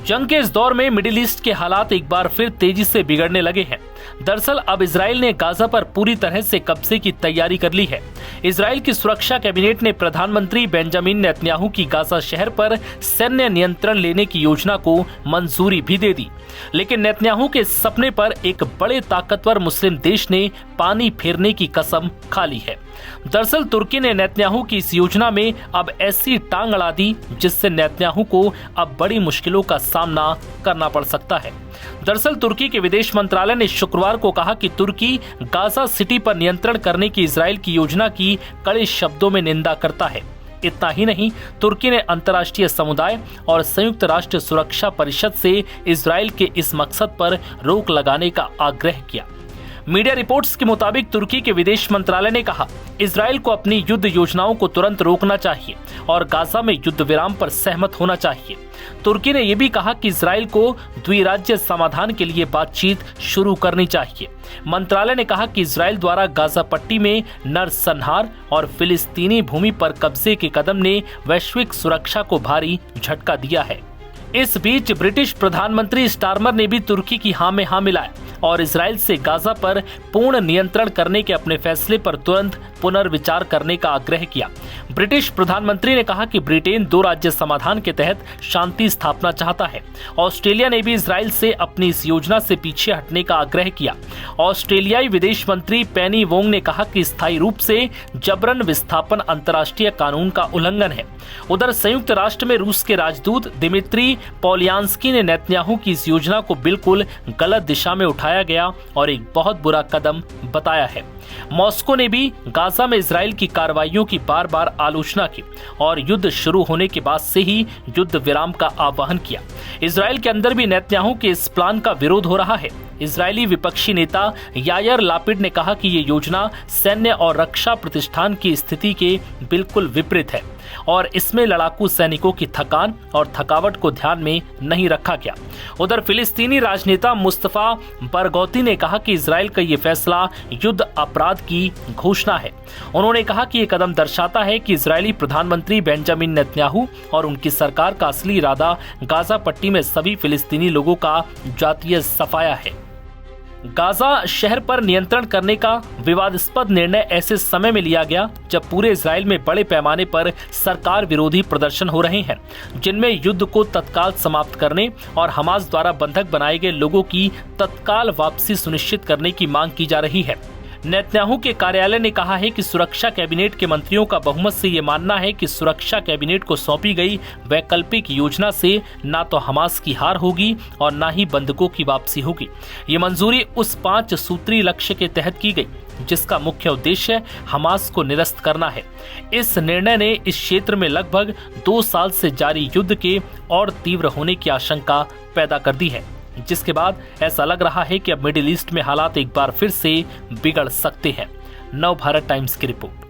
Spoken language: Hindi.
जंग के इस दौर में मिडिल ईस्ट के हालात एक बार फिर तेजी से बिगड़ने लगे हैं। दरअसल अब इजराइल ने गाजा पर पूरी तरह से कब्जे की तैयारी कर ली है। इजराइल की सुरक्षा कैबिनेट ने प्रधानमंत्री बेंजामिन नेतन्याहू की गाजा शहर पर सैन्य नियंत्रण लेने की योजना को मंजूरी भी दे दी, लेकिन नेतन्याहू के सपने पर एक बड़े ताकतवर मुस्लिम देश ने पानी फेरने की कसम खा ली है। दरअसल तुर्की ने नेतन्याहू की इस योजना में अब ऐसी टांग अड़ा दी जिससे नेतन्याहू को अब बड़ी मुश्किलों का सामना करना पड़ सकता है। दरअसल तुर्की के विदेश मंत्रालय ने शुक्रवार को कहा कि तुर्की गाजा सिटी पर नियंत्रण करने की इजराइल की योजना की कड़े शब्दों में निंदा करता है। इतना ही नहीं, तुर्की ने अंतर्राष्ट्रीय समुदाय और संयुक्त राष्ट्र सुरक्षा परिषद से इजराइल के इस मकसद पर रोक लगाने का आग्रह किया। मीडिया रिपोर्ट्स के मुताबिक तुर्की के विदेश मंत्रालय ने कहा, इजराइल को अपनी युद्ध योजनाओं को तुरंत रोकना चाहिए और गाजा में युद्ध विराम पर सहमत होना चाहिए। तुर्की ने यह भी कहा कि इजराइल को द्विराज्य समाधान के लिए बातचीत शुरू करनी चाहिए। मंत्रालय ने कहा कि इजराइल द्वारा गाजा पट्टी में नरसंहार और फिलिस्तीनी भूमि पर कब्जे के कदम ने वैश्विक सुरक्षा को भारी झटका दिया है। इस बीच ब्रिटिश प्रधानमंत्री स्टारमर ने भी तुर्की की हाँ में हाँ मिलाया और इजराइल से गाजा पर पूर्ण नियंत्रण करने के अपने फैसले पर तुरंत पुनर्विचार करने का आग्रह किया। ब्रिटिश प्रधानमंत्री ने कहा कि ब्रिटेन दो राज्य समाधान के तहत शांति स्थापना चाहता है। ऑस्ट्रेलिया ने भी इजराइल से अपनी इस योजना से पीछे हटने का आग्रह किया। ऑस्ट्रेलियाई विदेश मंत्री पेनी वोंग ने कहा कि स्थायी रूप से जबरन विस्थापन अंतर्राष्ट्रीय कानून का उल्लंघन है। उधर संयुक्त राष्ट्र में रूस के राजदूत दिमित्री पोलियान्स्की ने नेतन्याहू की इस योजना को बिल्कुल गलत दिशा में उठाया गया और एक बहुत बुरा कदम बताया है। मॉस्को ने भी गाजा में इजराइल की कार्रवाइयों की बार बार आलोचना की और युद्ध शुरू होने के बाद से ही युद्ध विराम का आह्वान किया। इजराइल के अंदर भी नेतन्याहू के इस प्लान का विरोध हो रहा है। इजरायली विपक्षी नेता यायर लापिड ने कहा कि ये योजना सैन्य और रक्षा प्रतिष्ठान की स्थिति के बिल्कुल विपरीत है और इसमें लड़ाकू सैनिकों की थकान और थकावट को ध्यान में नहीं रखा गया। उधर फिलिस्तीनी राजनेता मुस्तफा बरगौती ने कहा कि इजराइल का ये फैसला युद्ध अपराध की घोषणा है। उन्होंने कहा कि ये कदम दर्शाता है कि इजरायली प्रधानमंत्री बेंजामिन नेतन्याहू और उनकी सरकार का असली इरादा गाजा पट्टी में सभी फिलिस्तीनी लोगों का जातीय सफाया है। गाजा शहर पर नियंत्रण करने का विवादास्पद निर्णय ऐसे समय में लिया गया जब पूरे इजराइल में बड़े पैमाने पर सरकार विरोधी प्रदर्शन हो रहे हैं, जिनमें युद्ध को तत्काल समाप्त करने और हमास द्वारा बंधक बनाए गए लोगों की तत्काल वापसी सुनिश्चित करने की मांग की जा रही है। नेतन्याहू के कार्यालय ने कहा है कि सुरक्षा कैबिनेट के मंत्रियों का बहुमत से ये मानना है कि सुरक्षा कैबिनेट को सौंपी गई वैकल्पिक योजना से ना तो हमास की हार होगी और ना ही बंधकों की वापसी होगी। ये मंजूरी उस 5 सूत्री लक्ष्य के तहत की गई जिसका मुख्य उद्देश्य हमास को निरस्त करना है। इस निर्णय ने इस क्षेत्र में लगभग 2 साल से जारी युद्ध के और तीव्र होने की आशंका पैदा कर दी है, जिसके बाद ऐसा लग रहा है कि अब मिडिल ईस्ट में हालात एक बार फिर से बिगड़ सकते हैं। नव भारत टाइम्स की रिपोर्ट।